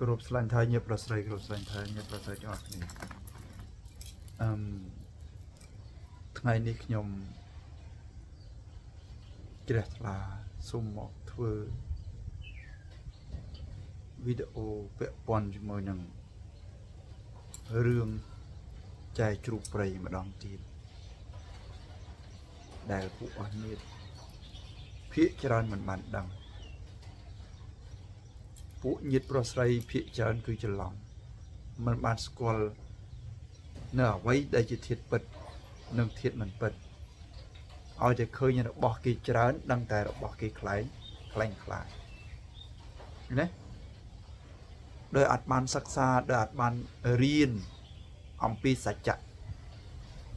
group ស្លាញ់ថៃញាប់ប្រស្រី group ស្លាញ់ថៃញាប់ប្រស្រីទាំងអស់គ្នាថ្ងៃនេះខ្ញុំជ្រះថ្លាសូមមកធ្វើវីដេអូពាក់ព័ន្ធជាមួយនឹងរឿងចែកជ្រូកព្រៃម្ដងទៀតដែលពួកអស់នេះភាគច្រើនមិនបានដឹងពួកញាតិប្រុសស្រីភាគច្រើនគឺច្រឡំមិនបានស្គាល់នៅអ្វីដែលជាធាតុពិតនិងធាតុមិនពិតឲ្យតែឃើញរបស់គេច្រើនដឹងតែរបស់គេខ្លាំងខ្លាយណាដោយអត់បានសិក្សាដោយអត់បានរៀនអំពីសច្ចៈ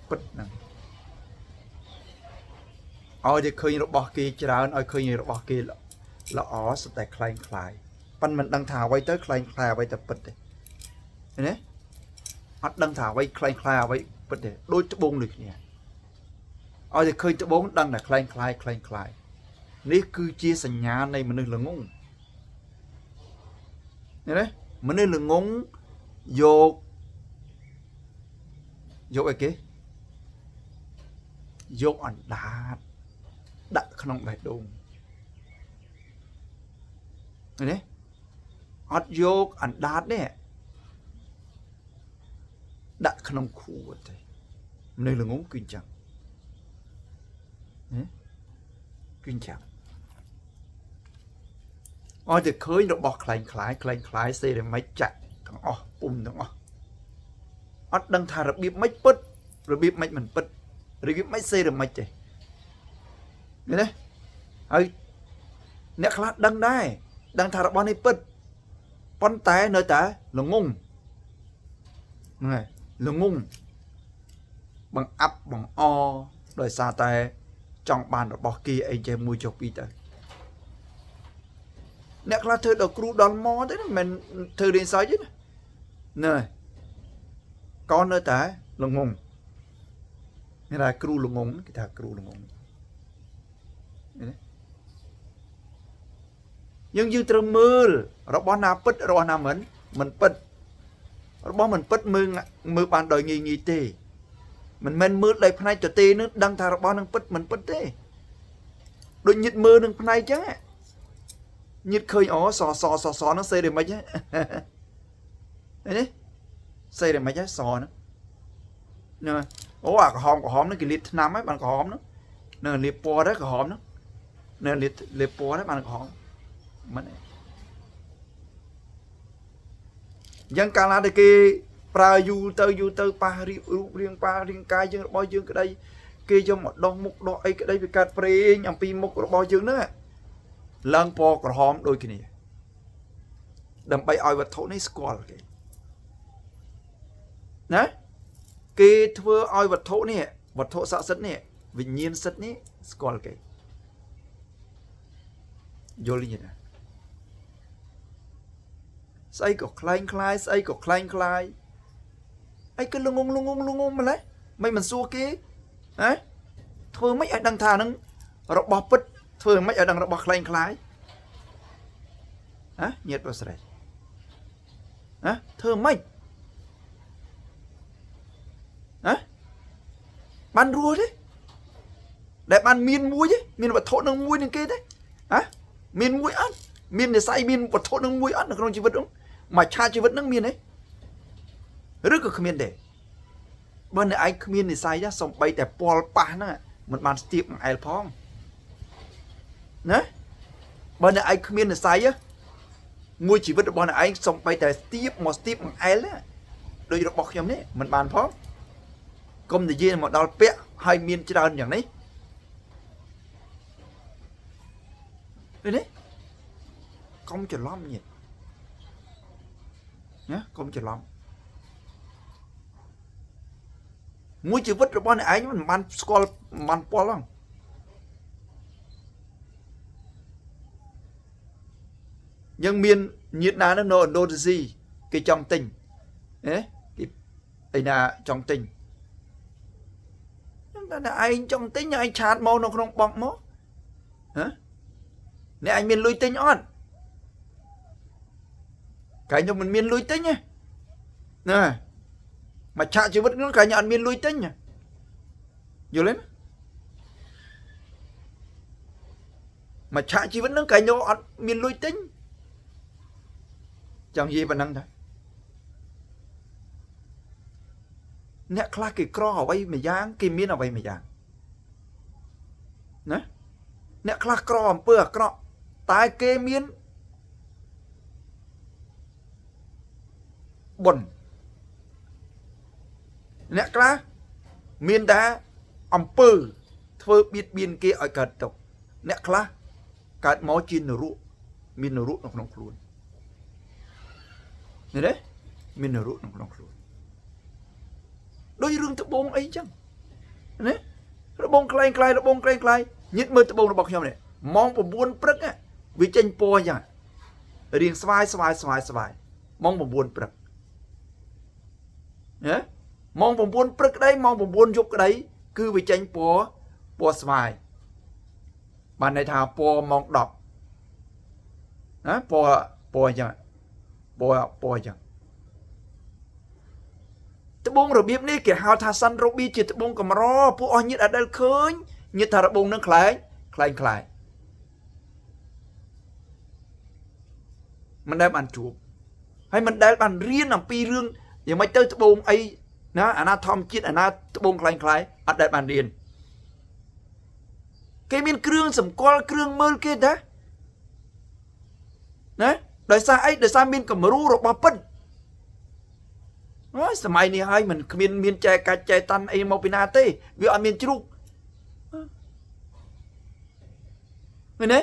ពិតហ្នឹងឲ្យតែឃើញរបស់គេច្រើនឲ្យឃើញរបស់គេល្អស្ទើរតែខ្លាំងខ្លាយប៉ុន្តែមិនដឹងថាអ្វីទៅខ្លាំងខ្លាយអ្វីទៅពិតទេណាអត់ដឹងថាអ្វីខ្លាំងខ្លាយអ្វីពិតទេដូចត្បូងដូចគ្នាឲ្យតែឃើញត្បូងដឹងតែខ្លាំងខ្លាយនេះគឺជាសញ្ញានៃមនុស្សល្ងងណាមនុស្សល្ងងយកអីគេយកអណ្ដាតដាក់ក្នុងបេះដូងណាអត់យកអណ្ដាតនេះដាក់ក្នុងខួរទេមនុស្សល្ងងគឺអញ្ចឹងគឺអញ្ចឹងអត់តែឃើញរបស់ខ្លាំងខ្លាយសេរ៉ាមិចចាក់ទាំងអស់ពុំទាំងអស់អត់ដឹងថារបៀបមិនពិតរបៀបមិនពិតរបៀបមិនសេរ៉ាមិចទេណាហើយអ្នកខ្លះដឹងដែរដឹងថារបស់នេះពិតប៉ុន្តែនៅតែល្ងងហ្នឹងហើយល្ងងបង្អាប់បង្អដោយសារតែចង់បានរបស់គេអីចេះមួយចុះពីរទៅអ្នកខ្លះធ្វើដល់គ្រូដល់ម៉ទេមិនមែនធ្វើរៀនសើចទេណាក៏នៅតែល្ងងគេថាគ្រូល្ងងគេថាគ្រូល្ងងយើងត្រូវមើលរបស់ណាពិតរបស់ណាមិនពិតរបស់មិនពិតមើលបានដោយងាយទេមិនមែនមើលដោយផ្នែកទទេនឹងដឹងថារបស់នឹងពិតមិនពិតទេដូចញាតមើលនឹងផ្នែកចឹងញាតឃើញអូសនឹងសេរ៉ាមិចហ្នឹងសេរ៉ាមិចសហ្នឹងណាអូអាក្រហមហ្នឹងគេលាបថ្នាំហើយបានក្រហមហ្នឹងនៅលាបពណ៌ដែរក្រហមហ្នឹងនៅលាបពណ៌ដែរបានក្រហមមិនអញ្ចឹងកាលណាដែលគេប្រើយូរទៅប៉ះរូបរាងប៉ះរាងកាយយើងរបស់យើងក្តីគេយកមកដោះមុខដោះអីក្តីវាកើតប្រេងអំពីមុខរបស់យើងហ្នឹងឡើងពណ៌ក្រហមដូចគ្នាដើម្បីឲ្យវត្ថុនេះស្គាល់គេណាគេធ្វើឲ្យវត្ថុនេះវត្ថុស័ក្តិសិទ្ធិនេះវិញ្ញាណសិទ្ធិនេះស្គាល់គេយល់ទេណាស្អីក៏ខ្លាយស្អីក៏ខ្លាយអីគឺល្ងងម្ល៉េះមិនសួរគេហ៎ធ្វើម៉េចឲ្យដឹងថាហ្នឹងរបស់ពិតធ្វើម៉េចឲ្យដឹងរបស់ខ្លាយញាតិប្រុសស្រីធ្វើម៉េចបានរស់ទេដែលបានមានមួយទេមានវត្ថុនឹងមួយនឹងគេទេមានមួយអត់មាននិស័យមានវត្ថុនឹងមួយអត់នៅក្នុងជីវិតនោះមួយឆាតជីវិតនឹងមានទេឬក៏គ្មានទេបើអ្នកឯងគ្មាននិស័យណាសំបីតែពលប៉ះហ្នឹងមិនបានស្ទាបអង្អែលផងណាបើអ្នកឯងគ្មាននិស័យមួយជីវិតរបស់អ្នកឯងសំបីតែស្ទាបអង្អែលដូចរបស់ខ្ញុំនេះមិនបានផងកុំនិយាយមកដល់ពាក់ហើយមានច្រើនយ៉ាងនេះឃើញទេកុំច្រឡំញាតិណាកុំច្រឡំមួយជីវិតរបស់អ្នកឯងមិនបានស្គាល់មិនបានពលហ្នឹងយើងមានញាតិណានៅឥណ្ឌូនេស៊ីគេចង់ទិញគេឯណាចង់ទិញតែអ្នកឯងចង់ទិញឯងឆាតមកនៅក្នុងបង់មកអ្នកឯងមានលុយទិញអត់ cái nhau mình miên lùi tính nha nè mà cha chỉ vứt nó cái nhau ăn miên lùi tính nha vô lên mà cha chỉ vứt nó cái nhau ăn miên lùi tính chẳng gì mà năng thôi nè khla cái cro ở đây mà giang cái miên ở đây mà giang nè nè khla cro bữa cro tai kê miên bẩn nè khla miên đá âm pư thưa biết biên kia ở cật tộc nè khla cật máu chín nửa rụ miên nửa rụ nó không luôn này đấy miên nửa rụ nó không luôn đôi rừng tập bông ấy chăng đấy nó bông clay clay nó bông clay clay nhất mơ tập bông nó bọc nhau này mong một buôn prất á vì tranh po chẳng riêng svai mong một buôn prất nhé mong một buôn prất đấy mong một buôn dục đấy cứ vì tranh po svai bạn này thà po mong đọc á po chẳng po chẳng tập bông rồi biết ní kiểu hào thà săn rô bi chỉ tập bông cầm ro phụ oi nhiệt ở đây khơi nhiệt thà tập bông nó khai mình đem ăn chuột hay mình đem ăn riêng làm pi riêng giờ mấy tới tập bông ấy nó anh ta thom chết anh ta tập bông khai ở đây bàn riêng cái miếng kêu sầm qua kêu mơ kia đó đấy đời xa ấy đời xa miếng cầm ru rồi bao pin nóiสมัยนี้ให้มันมีใจกายใจตันไอ้โมปินาเต้วิอันมีจุกเห็นไหม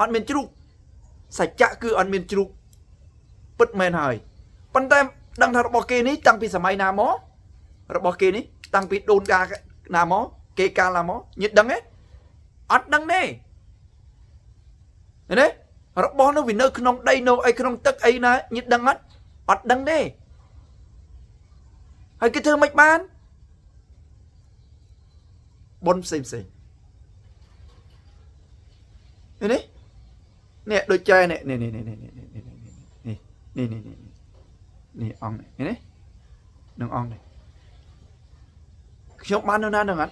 อันมีจุกสัจจะคืออันมีจุกปิดแมนหายปันแต่ดังทางระบบเกนี้ตั้งปีสมัยนาโมระบบเกนี้ตั้งปีโดนกานาโมเกกาลาโมยึดดังเอ๊ะอัดดังเน่เห็นไหมระบบนั้นวินเนอร์ขนมได้โนไอขนมตึกไอนะยึดดังอัดดังเน่hay cái thơ mạch ban bốn xem đấy nè đôi chai nè nè ong này nè đừng ong này không ban đâu na đừng ăn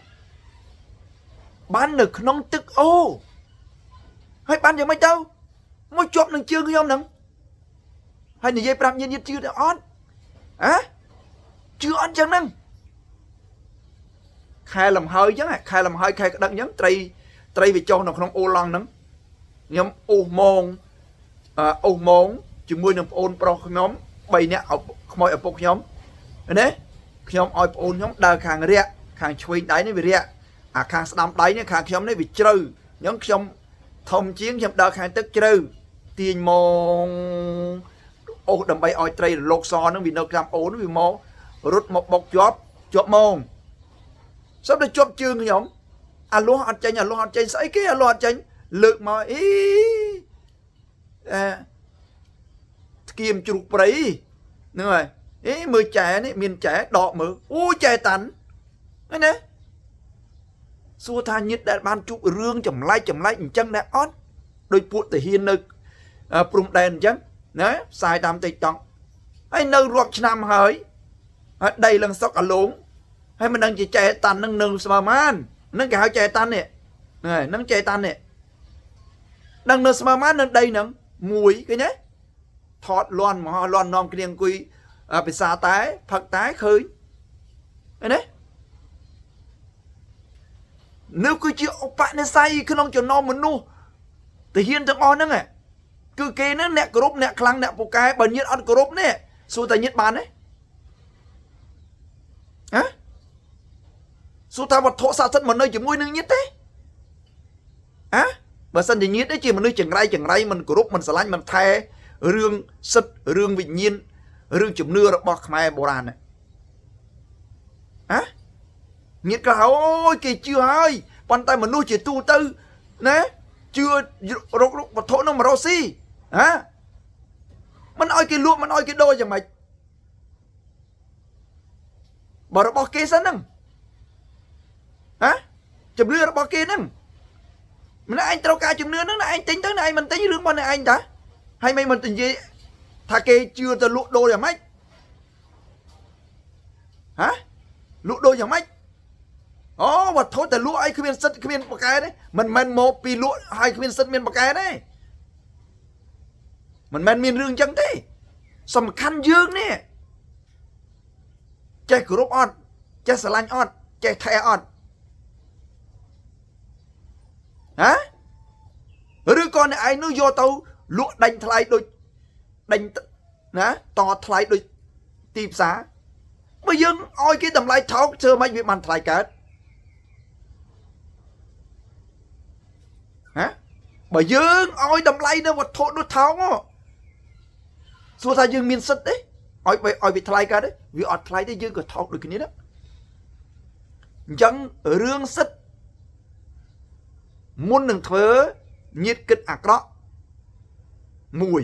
ban được nông tức ô hay ban giờ mấy đâu mỗi chọn đừng chưa không đừng hay là dây pram nhiên chưa được on á chưa ăn chẳng năng khai làm hơi chứ khai làm hơi khai đăng nhấn tray vì cho nó không ô lăng nắng nhóm ô môn chừng mươi năm ôn pro nhóm bày nè ở mọi ở một nhóm đấy nhóm oi ôn nhóm đa hàng rẻ hàng chui đáy này vì rẻ à hàng đam đáy này hàng nhóm này vì trừ nhóm nhóm thông chiến nhóm đa hàng tức trừ tiền môn ô đầm bay oi tray lột xò nó vì nó làm ôn vì mô rút một bọc chóp môn sắp được chóp chương nhóm alo ăn chanh sấy cái alo ăn chanh lượt mà ý kim chụp đấy nữa rồi ý mưa trẻ này miền trẻ đọ mưa ui trẻ tắn đấy nè xua tha nhất đại ban chụp rương chầm lay chân nè ót đôi puột từ hiên nơi prung đèn chứ nè xài tam tịch tòng ấy nơi ruột nam hơi đây lần sóc ở lũng hay mình đang chỉ chạy tan nâng sờ man nâng cái áo chạy tan nè này nâng chạy tan nè đang nâng sờ man nâng đây nâng mùi cái nhé thọt loan mà loan non cái điên quy bị xa tái phật tái khơi cái đấy nếu cứ chịu bạn nên say cứ non cho non mình nu thì hiên thằng on nữa này cứ kê nó nẹt group nẹt khăng nẹt bộ cái bẩn nhiệt ăn group nè xu tài nhiệt bàn đấy hả số ta một thọ xa thân một nơi chỉ môi nương nhất đấy á mà sân thì nhất đấy chỉ một nơi chẳng ray mình group mình slide mình thay rương sật rương vịnh nhiên rương chụp nưa bọc mai bồ đàn này á nhiệt cả ôi kì chưa hơi bàn tay mình nuôi chỉ tu tư nè chưa rục một thọ nó mà rosi hả mình oi cái luộc mình oi cái đôi chẳng mày bà nó bỏ kê sân nâng hả chùm lưa nó bỏ kê nâng mình nói anh trao ca chùm lưa nó anh tính tới này mình tính lương bao này anh đã hay mấy mình tình gì ថាគេជឿទៅលក់ដូរយ៉ាងម៉េចហ៎លក់ដូរយ៉ាងម៉េចអូវត្ថុតែលក់ឲ្យគ្មានសិទ្ធគ្មានបកែទេមិនមែនមកពីលក់ឲ្យគ្មានសិទ្ធមានបកែទេមិនមែនមានរឿងអញ្ចឹងទេសំខាន់យើងនេះចេះគោរពអត់ចេះស្រឡាញ់អត់ចេះថែអត់ហ៎ឬក៏អ្នកឯងនោះយកទៅលក់ដេញថ្លៃដូចដេញណាតថ្លៃដូចទីផ្សារបើយើងឲ្យគេតម្លៃថោកធ្វើម៉េចវាបានថ្លៃកើតហ៎បើយើងឲ្យតម្លៃនៅវត្ថុនោះថោកសួរថាយើងមានសិទ្ធទេឲ្យវាថ្លៃកើតទេវាអត់ថ្លៃទេយើងក៏ថោកដូចគ្នាដែរអញ្ចឹងរឿងសិទ្ធមុននឹងធ្វើញាតគិតអាក្រក់មួយ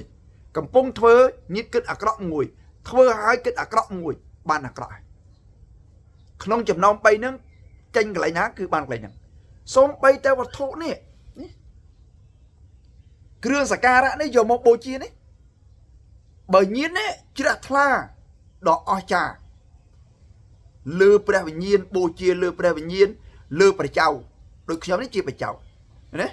កំពុងធ្វើញាតគិតអាក្រក់មួយធ្វើឲ្យគិតអាក្រក់មួយបានអាក្រក់ក្នុងចំណោម3ហ្នឹងចេញកន្លែងណាគឺបានកន្លែងហ្នឹងសូម្បីតែវត្ថុនេះគ្រឿងសក្ការៈនេះយកមកបូជានេះបើញៀននេះជ្រះថ្លាដ៏អស្ចារ្យលើព្រះវិញ្ញាណបូជាលើព្រះវិញ្ញាណលើព្រះចៅដូចខ្ញុំនេះជាព្រះចៅណា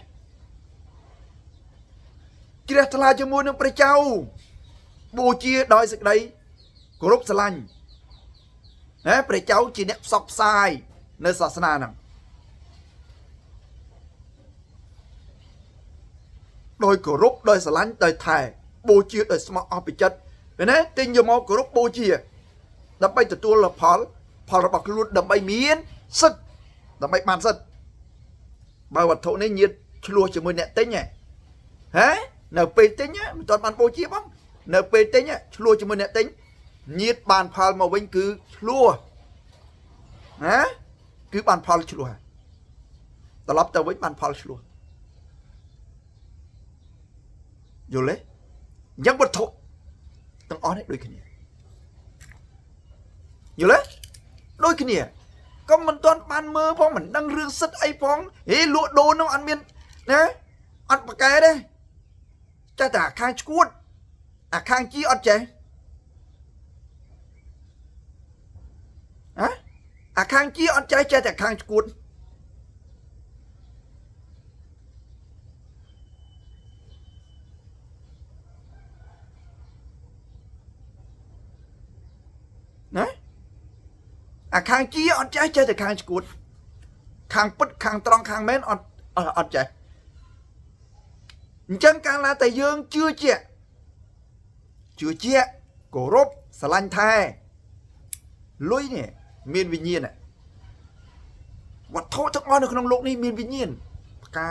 ជ្រះថ្លាជាមួយនឹងព្រះចៅបូជាដោយសេចក្តីគោរពស្រឡាញ់ណាព្រះចៅជាអ្នកផ្សព្វផ្សាយនៅសាសនាហ្នឹងដោយគោរពដោយស្រឡាញ់ដោយថែបូជាដោយស្មោះអស់ពីចិត្តឃើញទេទិញយកមកគោរពបូជាដើម្បីទទួលផលរបស់ខ្លួនដើម្បីមានសិទ្ធដើម្បីបានសិទ្ធបើវត្ថុនេះញាតឆ្លោះជាមួយអ្នកទិញហ៎នៅពេលទិញមិនទាន់បានបូជាបងនៅពេលទិញឆ្លោះជាមួយអ្នកទិញញាតបានផលមកវិញគឺឆ្លោះណាគឺបានផលឆ្លោះត្រឡប់ទៅវិញបានផលឆ្លោះយល់ទេអញ្ចឹងវត្ថុទាំងអស់នេះដូចគ្នាយល់ទេដូចគ្នាកុំមិនទាន់បានមើលផងមិនដឹងរឿងសិទ្ធអីផងហេលក់ដូរនោះអត់មានណាអត់ប្រកែទេចេះតែអាខាងឈួតអាខាងជីអត់ចេះអាខាងជីអត់ចេះចេះតែខាងឈួតណាអាខាងជាអត់ចេះតែខាងឈួតខាងពិតខាងត្រង់ខាងមែនអត់ចេះអញ្ចឹងកាលណាតែយើងជឿជាក់គោរពស្រឡាញ់ថែលុយនេះមានវិញ្ញាណវត្ថុទាំងអស់នៅក្នុងโลกនេះមានវិញ្ញាណផ្កា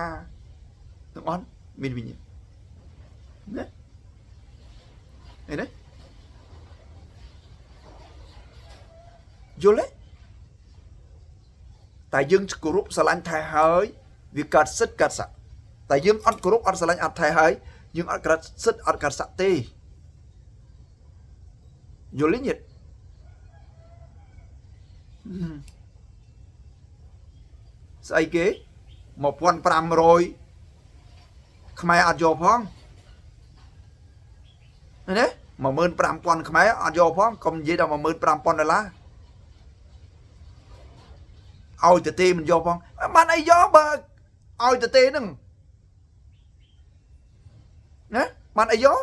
ទាំងអស់មានវិញ្ញាណណាឃើញទេយល់ទេតែយើងគោរពស្រឡាញ់ថែហើយវាកើតសិទ្ធកើតស័ក្តិតែយើងអត់គោរពអត់ស្រឡាញ់អត់ថែហើយយើងអត់កើតសិទ្ធអត់កើតស័ក្តិទេយល់ទេញាតិស្អីគេ1500ខ្មែរអត់យកផងណា15000ខ្មែរអត់យកផងកុំនិយាយដល់15000ដុល្លារឲ្យទៅទេមិនយកផងបានអីយកបើឲ្យទៅទេហ្នឹងណាបានអីយក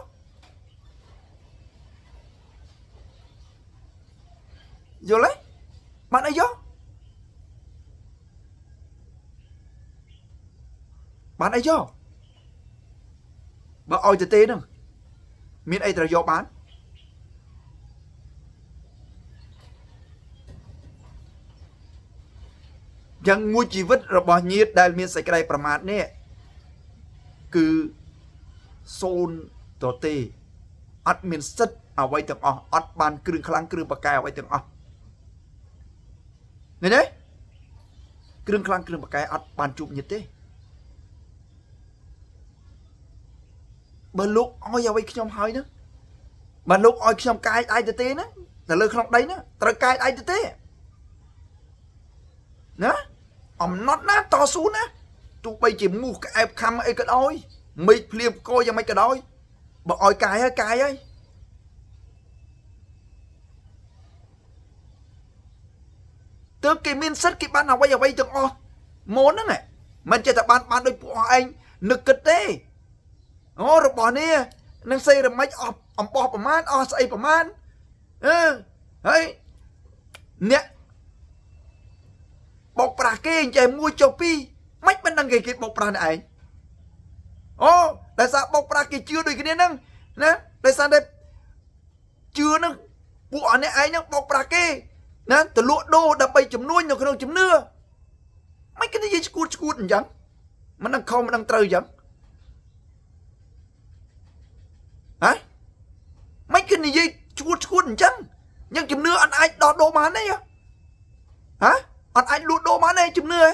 យល់ទេបានអីយកបានអីយកបើឲ្យទៅទេហ្នឹងមានអីត្រូវយកបានយ៉ាងមួយជីវិតរបស់ញាតិដែលមានសេចក្តីប្រមាថនេះគឺសូន្យទទេអត់មានសិទ្ធអ្វីទាំងអស់អត់បានគ្រឿងខ្លាំងគ្រឿងបកែអ្វីទាំងអស់ឃើញទេគ្រឿងខ្លាំងគ្រឿងបកែអត់បានជួបញាតិទេបើលោកឲ្យអ្វីខ្ញុំហើយណាបើលោកឲ្យខ្ញុំកាយដៃទៅទេណាទៅលើក្នុងដីណាត្រូវកាយដៃទៅទេណាអំណត់ណាតស៊ូណាទោះបីជាមូសក្អែបខំអីក៏ដោយមេឃភ្លៀងផ្គរយ៉ាងម៉េចក៏ដោយបើឲ្យកាយហើយ ទើបគេមានសិទ្ធគេបានអ្វីទាំងអស់មុនហ្នឹងមិនចេះតែបានដោយពួកឯងនឹកគិតទេអូរបស់នេះនឹងស្អីរមិចអស់អំបោះប្រមាណអស់ស្អីប្រមាណហើយអ្នកបោកប្រាស់គេចេះមួយចុះពីរមិនមិនដឹងគេបោកប្រាស់នេះឯងអូដោយសារបោកប្រាស់គេជឿដូចគ្នាហ្នឹងណាដោយសារតែជឿហ្នឹងពួកអអ្នកឯងហ្នឹងបោកប្រាស់គេណាទៅលក់ដូរដើម្បីចំនួននៅក្នុងជំនឿមិនគេនិយាយឈួតអញ្ចឹងមិនដឹងខុសមិនដឹងត្រូវអញ្ចឹងហ៎មិនគេនិយាយឈួតអញ្ចឹងយ៉ាងជំនឿអត់អាចដោះដូរបានទេហ៎អត់អាចលក់ដូរបានទេជំនឿហ៎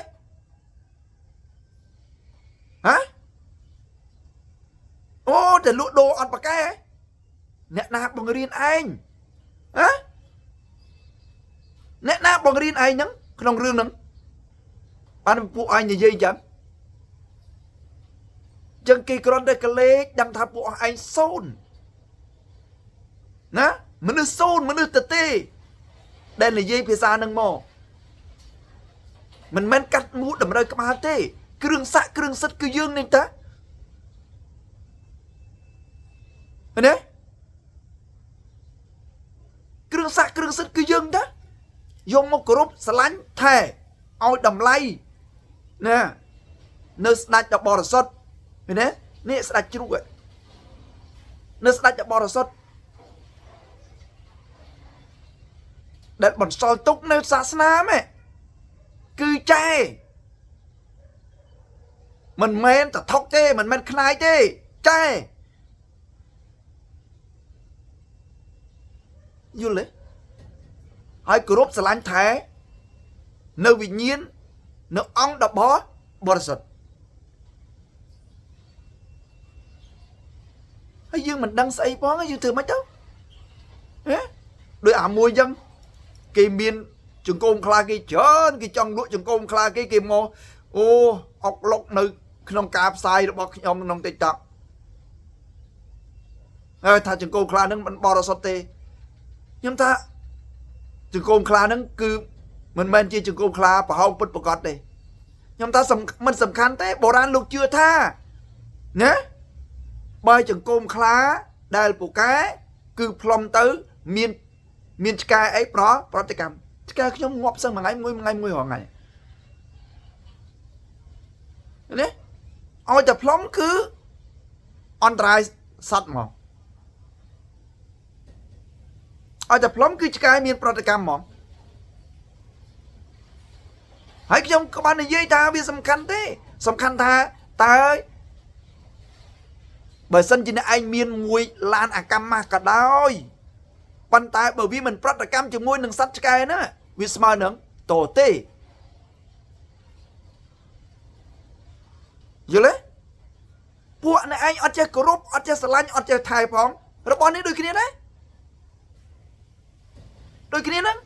អូតែលក់ដូរអត់ប្រកែអ្នកណាបង្រៀនឯងអ្នកណាបង្រៀនឯងហ្នឹងក្នុងរឿងហ្នឹងបានពួកឯងនិយាយអញ្ចឹងគេគ្រាន់តែកលេចដឹងថាពួកឯងសូន្យណាមនុស្សសូន្យមនុស្សតេដែលនិយាយភាសាហ្នឹងមកមិនមែនកាត់មូតតម្រូវក្បាលទេគ្រឿងសាក់គ្រឿងសិតគឺយើងនេះតាណាគ្រឿងសាក់គ្រឿងសិតគឺយើងតាយកមកគោរពស្រឡាញ់ថែឲ្យតម្លៃណានៅស្ដេចដ៏បរិសុទ្ធឃើញទេនេះស្ដេចជ្រូកនៅស្ដេចដ៏បរិសុទ្ធដែលបន្សល់ទុកនៅសាសនាគឺចែមិនមែនតថុកទេមិនមែនខ្លាយទេចែយល់ទេហើយគោរពស្រឡាញ់ថែនៅវិញ្ញាណនៅអង្គដ៏បរិសុទ្ធហើយយើងមិនដឹងស្អីផងយើងធ្វើមិនទៅដោយអាមួយអញ្ចឹងគេមានចង្គមខ្លាគេច្រើនគេចង់លក់ចង្គមខ្លាគេមកអូអុកលុកនៅក្នុងការផ្សាយរបស់ខ្ញុំក្នុង TikTok ហើយថាចង្គមខ្លាហ្នឹងមិនបរិសុទ្ធទេខ្ញុំថាចង្គមខ្លាហ្នឹងគឺមិនមែនជាចង្គមខ្លាប្រហោងពិតប្រកបទេខ្ញុំថាមិនសំខាន់ទេបុរាណលោកជឿថាណាបើចង្គមខ្លាដែលពូកែគឺផ្លុំទៅមានឆ្កែអីប្រតិកម្មឆ្កែខ្ញុំងាប់សឹងមួយថ្ងៃរហងៃនេះឲ្យតែផ្លុំគឺអន្តរាយសត្វមកឲ្យតែផ្លុំគឺឆ្កែមានប្រតិកម្មមកហើយខ្ញុំក៏បាននិយាយថាវាសំខាន់ទេសំខាន់ថាតើបើសិនជាអ្នកឯងមានមួយឡានអាកម្មមកក៏ដោយប៉ុន្តែបើវាមិនប្រតិកម្មជាមួយនឹងសត្វឆ្កែហ្នឹងវាស្មើនឹងតទេយល់ទេពួកអ្នកឯងអត់ចេះគោរពអត់ចេះស្រឡាញ់អត់ចេះថែផងរបស់នេះដូចគ្នាដែរដូចគ្នាហ្នឹង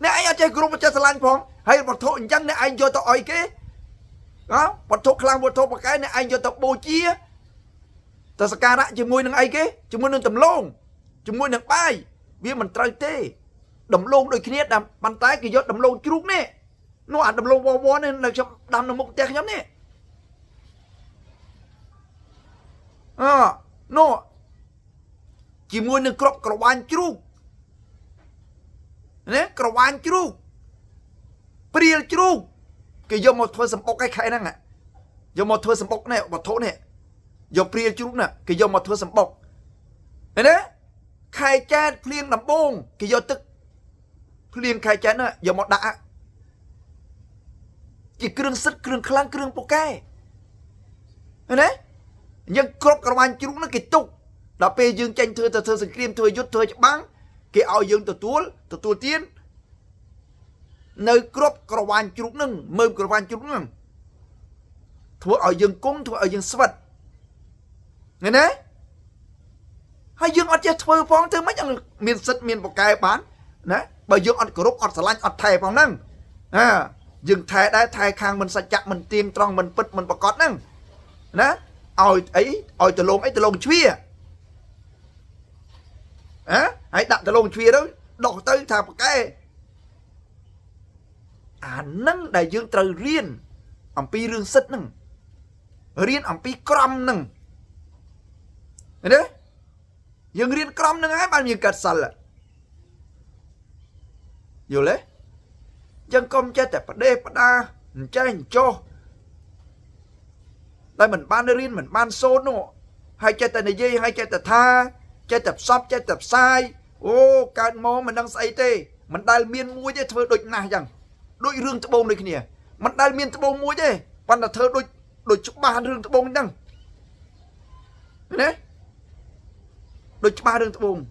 អ្នកឯងអត់ចេះគោរពអត់ចេះស្រឡាញ់ផងហើយវត្ថុអញ្ចឹងអ្នកឯងយកទៅអុយគេវត្ថុខ្លាំងវត្ថុប្រកែអ្នកឯងយកទៅបូជាទៅសក្ការៈជាមួយនឹងអីគេជាមួយនឹងដំឡូងជាមួយនឹងបាយវាមិនត្រូវទេដំឡូងដូចគ្នាតែប៉ុន្តែគេយកដំឡូងជ្រូកនេះនោះអាដំឡូងវៗនេះនៅខ្ញុំដាំនៅមុខផ្ទះខ្ញុំនេះនោះជាមួយនឹងគ្រាប់ក្រវាញជ្រូកណាក្រវាញជ្រូកព្រាលជ្រូកគេយកមកធ្វើសម្បុកឲ្យខែហ្នឹងយកមកធ្វើសម្បុកនេះវត្ថុនេះយកព្រាលជ្រូកណាគេយកមកធ្វើសម្បុកឃើញទេខែចែកភ្លៀងដំបងគេយកទឹកភ្លៀងខែចែកហ្នឹងយកមកដាក់ជាគ្រឿងសិតគ្រឿងខ្លាំងគ្រឿងពូកែឃើញទេយើងគ្រប់ក្រវាញជ្រូកហ្នឹងគេទុកដល់ពេលយើងចេញធ្វើទៅធ្វើសង្គ្រាមធ្វើយុទ្ធធ្វើច្បាំងគេឲ្យយើងទទួលទាននៅគ្រប់ក្រវាញជ្រូកហ្នឹងមើលក្រវាញជ្រូកហ្នឹងធ្វើឲ្យយើងគង់ធ្វើឲ្យយើងស្វិតឃើញទេហើយយើងអត់ចេះធ្វើផងធ្វើម៉េចមានសិទ្ធមានបកកែបានណាបើយើងអត់គោរពអត់ស្រឡាញ់អត់ថែផងហ្នឹងយើងថែដែរថែខាងមិនសច្ចៈមិនទៀងត្រង់មិនពិតមិនប្រកបហ្នឹងណាឲ្យអីឲ្យដលងដលងជ្វាហើយដាក់ដលងជ្វាទៅដោះទៅថាបកកែ nâng đại dương trời riêng ông pi rương sứt nâng riêng ông pi crom nâng đấy dương riêng crom nâng ai bao nhiêu cắt sal là nhiều lấy dân công chơi tại đê đa chơi cho đây mình ban riêng mình ban số nó hay chơi tại này dây hay chơi tại tha chơi tập shop chơi tập sai ô cái mô mình đang say tê mình đai miên mua chứ thơ đôi nào chẳng đôi rương tập bông này kìa mình đai miên tập bông mua chứ bạn là thơ đôi chục ba rương tập bông đăng đấy đôi chục ba rương tập bông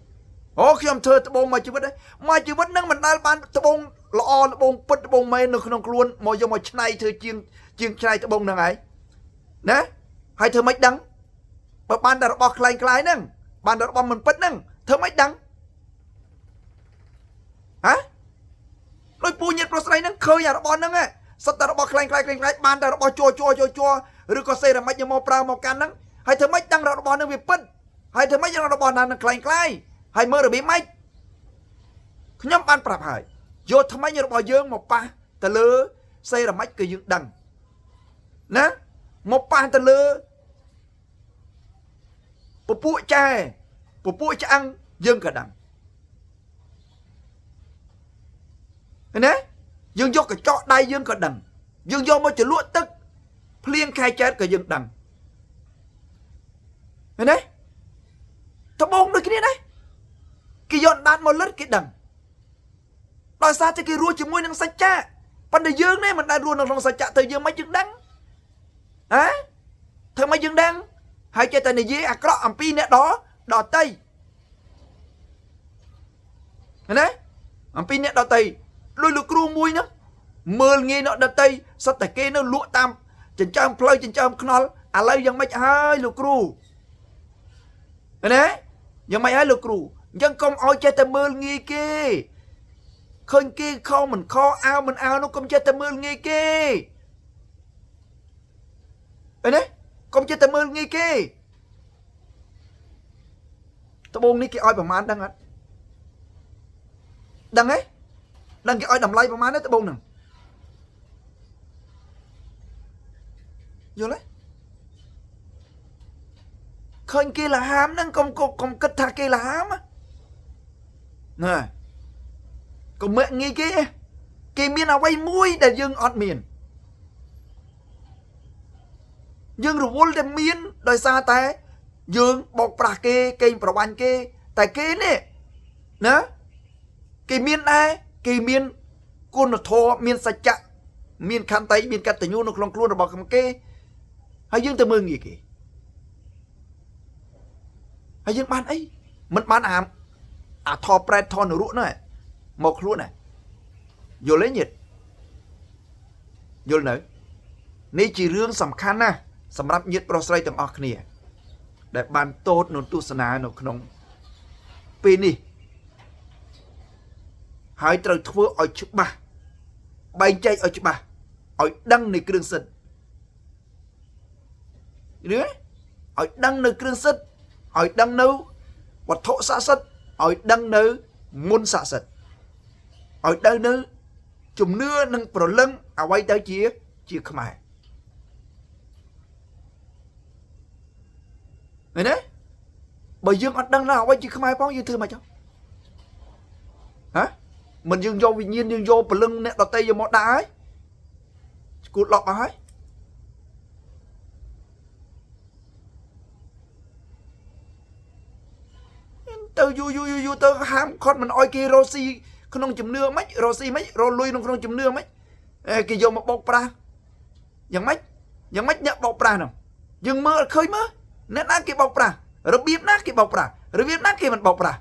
ô khi ông thơ tập bông mà chưa biết đấy mà chưa biết năng mình đai ban tập bông lọ tập bông bứt tập bông mày nó không luôn mà do mà này thơ chiên này tập bông là ấy đấy hay thơ mấy đắng mà ban đã bọc lại nâng ban đã bọc mình bứt nâng thơ mấy đắng hả đôi pu nhiệt pro nâng khơi nhà bón nâng ấy sắp ta bọc lại ban đã bọc chua rồi có xe là mấy màu prao màu can nâng hay thơ mấy đắng đã bón nâng việc bứt hay thơ mấy đã bón nâng lại hay mơ rồi bị mấy nhóm ban prap hải vô thơ mấy nhà bò dương một pa ta lơ xe là mấy cái dương đằng nè một pa ta lơ pu cha ăn dương cả đằng nè dương vô cả chọ đai dương cả đằng dương vô mới chỉ lụa tức liên khai chết cả dương đằng nè thằng bông đây cái này đấy cái dọn đạn một lít cái đằng đòi xa cho cái rùa chỉ môi năng sạch cha phần đời dương này mình đã rùa năng sạch cha thời dương mấy dương đắng hả thời mấy dương đắng hai chơi tay này dễ à có ẩm pi nè đó đỏ tây nè ẩm pi nè đỏ tây đôi lục ru mui nữa mưa nghe nó đỏ tây sao tại kia nó lụa tam chỉnh trăm plei chỉnh trăm knol à lấy dân mấy hai lục ru nè dân mấy hai lục ru dân công oi chơi tay mưa nghe kia khơi kia kho mình kho ao mình ao nó công chơi tay mưa nghe kia nè công chơi tay mưa nghe kia tao buông ní cái oi bà man đăng á đăng ấy đăng cái oi đầm lay bà man đấy tao buông nè vô lấy khơi kia là hám nâng công kết tha kia là hám á nè còn mẹ nghe kia miền nào quay mũi để dương ọt miền dương rồi vô để miền đời xa té dương bọc bạc cây bảo ban tại kê nè nè cây miền ai cây miền con nó thò miền sạch chạ miền khăn tay miền cắt tay nhu nó không luôn rồi bảo cầm kê hay dương từ mừng gì kì hay dương ban ấy mình ban thò pre thò nửa ruộng này một luôn này vô lấy nhiệt vô nữa ní chỉ riêng sầm khăn nè sầmรับnhiệt pro sray từng ọt nè để bàn tốt nôn tu sna nó không pin đi hai trời thua ở chụp ba bay chạy ở chụp ba ở đăng này kêu sân đứa ở đăng nơi kêu sân ở đăng nấu vật thổ xã sân ở đăng nấu môn xã sân ở đây nữa chùm nưa nâng pro lưng à quay tới chia không ai này đấy bởi dương ở đăng nào quay chia không ai bao nhiêu thư mà cho hả mình dương vô vì nhiên dương vô pro lưng nè đọt tay vô mọt đá ấy cụt lọt ấy từ du từ ham con mình oi kia Rosie không chùm nưa mấy Rosie mấy lui không chùm nưa mấy kỳ vô một bọc pra dần mấy nhận bọc pra nào dừng mơ khơi mơ nét nát cái bọc pra rồi biết nát cái bọc pra rồi biết nát cái mình bọc pra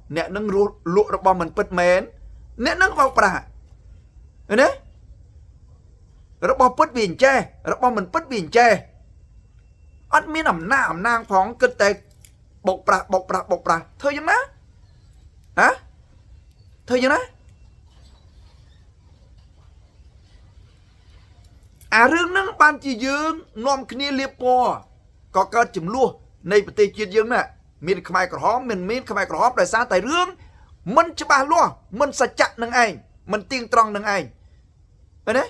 nè nâng lụa được bom mình bật mến nè nâng bọc pra đấy rồi bom bật biển che rồi bom mình bật biển che ăn miếng ẩm nang phóng cơ tệ bọc pra thôi chứ má hả thôi chứ má rương nâng ban chỉ dương nôm kia liệp bò có cơ chùm lua này bà tê chiết dương nè មានខ្មែរក្រហមមានខ្មែរក្រហមដោយសារតែរឿងមិនច្បាស់លាស់មិនសច្ចៈនឹងឯងមិនទៀងត្រង់នឹងឯងឃើញទេ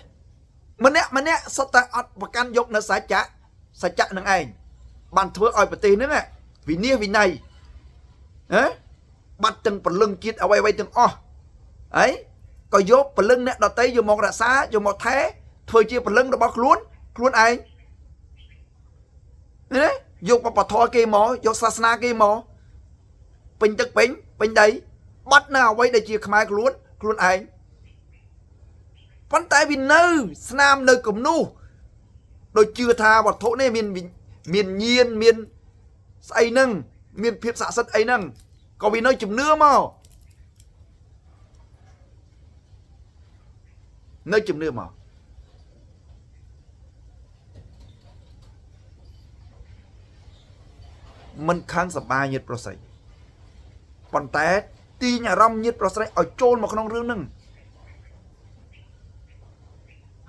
ម្នាក់សុទ្ធតែអត់ប្រកាន់យកនៅសច្ចៈនឹងឯងបានធ្វើឲ្យប្រទេសហ្នឹងវិនាសវិន័យបាត់ទាំងពលឹងជាតិអ្វីទាំងអស់អីក៏យកពលឹងអ្នកដតីយកមករក្សាយកមកថែធ្វើជាពលឹងរបស់ខ្លួនឯងណាយកបព្វធម៌គេមកយកសាសនាគេមកពេញទឹកពេញដីបាត់នៅអ្វីដែលជាខ្មែរខ្លួនឯងប៉ុន្តែវានៅស្នាមនៅគំនូសដូចជឿថាវត្ថុនេះមានញៀនមានស្អីហ្នឹងមានភាពស័ក្តិសិទ្ធិអីហ្នឹងក៏វានៅជំនឿមកនៅជំនឿមកមិនខាងសប្បាយញាតិប្រុសស្រីប៉ុន្តែទាញអារម្មណ៍ញាតិប្រុសស្រីឲ្យចូលមកក្នុងរឿងហ្នឹង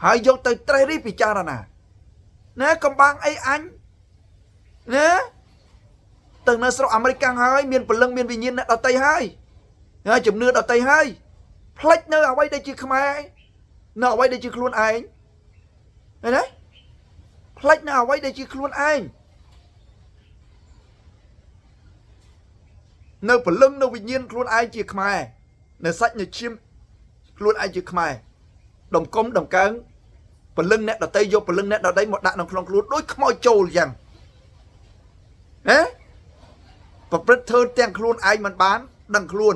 ហើយយកទៅត្រេះរិះពិចារណាណាកំបាំងអីអញណាទៅនៅស្រុកអាមេរិកកាំងហើយមានពលឹងមានវិញ្ញាណអ្នកដតីហើយជំនឿដតីហើយផ្លិចនៅអ្វីដែលជាខ្មែរនៅអ្វីដែលជាខ្លួនឯងឃើញទេផ្លិចនៅអ្វីដែលជាខ្លួនឯងនៅពលឹងនៅវិញ្ញាណខ្លួនឯងជាខ្មែរនៅសាច់នៅឈាមខ្លួនឯងជាខ្មែរដំគុំដំកើងពលឹងអ្នកដតីយកពលឹងអ្នកដតីមកដាក់ក្នុងខ្លួនដូចខ្មោចចូលអញ្ចឹងប្រព្រឹត្តធ្វើទាំងខ្លួនឯងមិនបានដឹងខ្លួន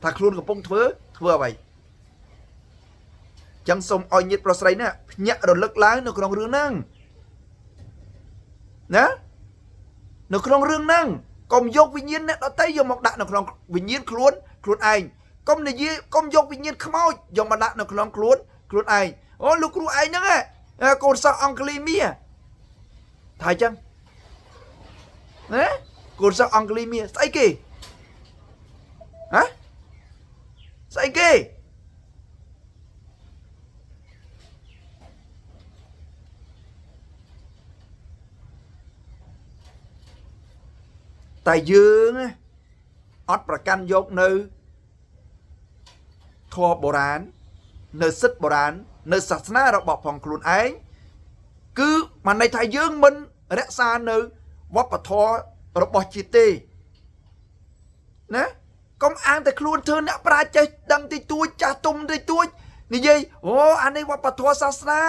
ថាខ្លួនកំពុងធ្វើអ្វីចឹងសូមឲ្យញាតិប្រុសស្រីនេះភ្ញាក់រលឹកឡើងនៅក្នុងរឿងហ្នឹងណានៅក្នុងរឿងហ្នឹងកុំយកវិញ្ញាណអ្នកដតីយកមកដាក់នៅក្នុងវិញ្ញាណខ្លួនឯងកុំនិយាយកុំយកវិញ្ញាណខ្មោចយកមកដាក់នៅក្នុងខ្លួនឯងអូលោកគ្រូឯងហ្នឹងកូនសិស្សអង់គ្លេសមាថាអញ្ចឹងណាកូនសិស្សអង់គ្លេសមាស្អីគេស្អីគេតែយើងអត់ប្រកាន់យកនៅធម៌បុរាណនៅសិទ្ធិបុរាណនៅសាសនារបស់ផងខ្លួនឯងគឺមិនន័យថាយើងមិនរក្សានៅវប្បធម៌របស់ជាតិទេណាកុំអាងតែខ្លួនធ្វើអ្នកប្រាជ្ញចេះដឹងតិចតួចចាស់ទុំតិចតួចនិយាយអូអានេះវប្បធម៌សាសនា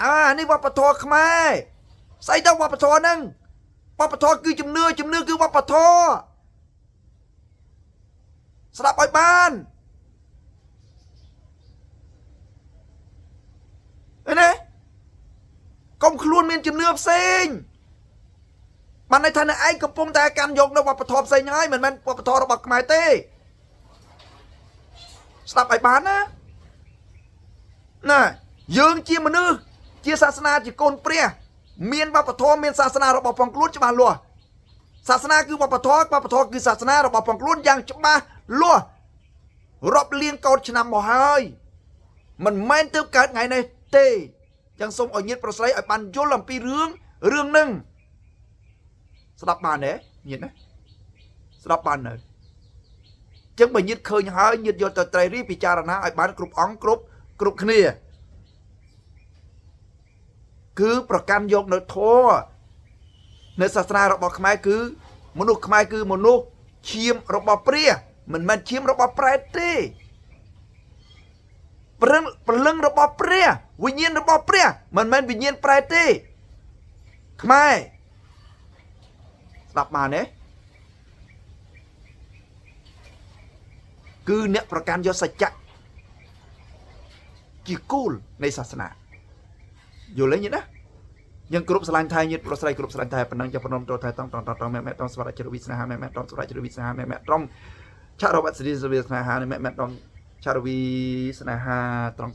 អានេះវប្បធម៌ខ្មែរស្អីទៅវប្បធម៌ហ្នឹងវប្បធម៌គឺជំនឿគឺវប្បធម៌ស្ដាប់ឲ្យបានកុំខ្លួនមានជំនឿផ្សេងបានន័យថាអ្នកឯងកំពុងតែកាន់យកនៅវប្បធម៌ផ្សេងហើយមិនមែនវប្បធម៌របស់ខ្មែរទេស្ដាប់ឲ្យបានណាយើងជាមនុស្សជាសាសនាជាកូនព្រះមានវប្បធម៌មានសាសនារបស់ផងខ្លួនច្បាស់លាស់សាសនាគឺវប្បធម៌គឺសាសនារបស់ផងខ្លួនយ៉ាងច្បាស់លាស់រាប់លានកោតឆ្នាំមកហើយមិនមែនទើបកើតថ្ងៃនេះទេចឹងសូមឲ្យញាតិប្រុសស្រីឲ្យបានយល់អំពីរឿងហ្នឹងស្ដាប់បានទេញាតិណាស្ដាប់បាននៅចឹងបើញាតិឃើញហើយញាតិយកទៅត្រេះរិះពិចារណាឲ្យបានគ្រប់អង្គគ្រប់គ្នាគឺប្រកាន់យកនៅធម៌នៅសាសនារបស់ខ្មែរគឺមនុស្សខ្មែរគឺមនុស្សឈាមរបស់ព្រះមិនមែនឈាមរបស់ប្រែតទេព្រលឹងរបស់ព្រះវិញ្ញាណរបស់ព្រះមិនមែនវិញ្ញាណប្រែតទេខ្មែរស្ដាប់បានទេគឺអ្នកប្រកាន់យកសច្ចៈជាគោលនៃសាសនាយល់ទេញាតិណាយើងគ្រប់ស្រឡាញ់ថៃញាតិប្រុសស្រីគ្រប់ស្រឡាញ់ថៃប៉ុណ្ណឹងចាំប៉ុណ្ណឹងចូលថៃតង់ម៉ែម៉ែតង់ស្វារជ្រវិស្នេហាម៉ែម៉ែតង់ស្វារជ្រវិស្នេហាម៉ែម៉ែត្រង់ឆារវត្តសិរីស្នេហាម៉ែម៉ែតង់ឆារវិស្នេហាត្រង់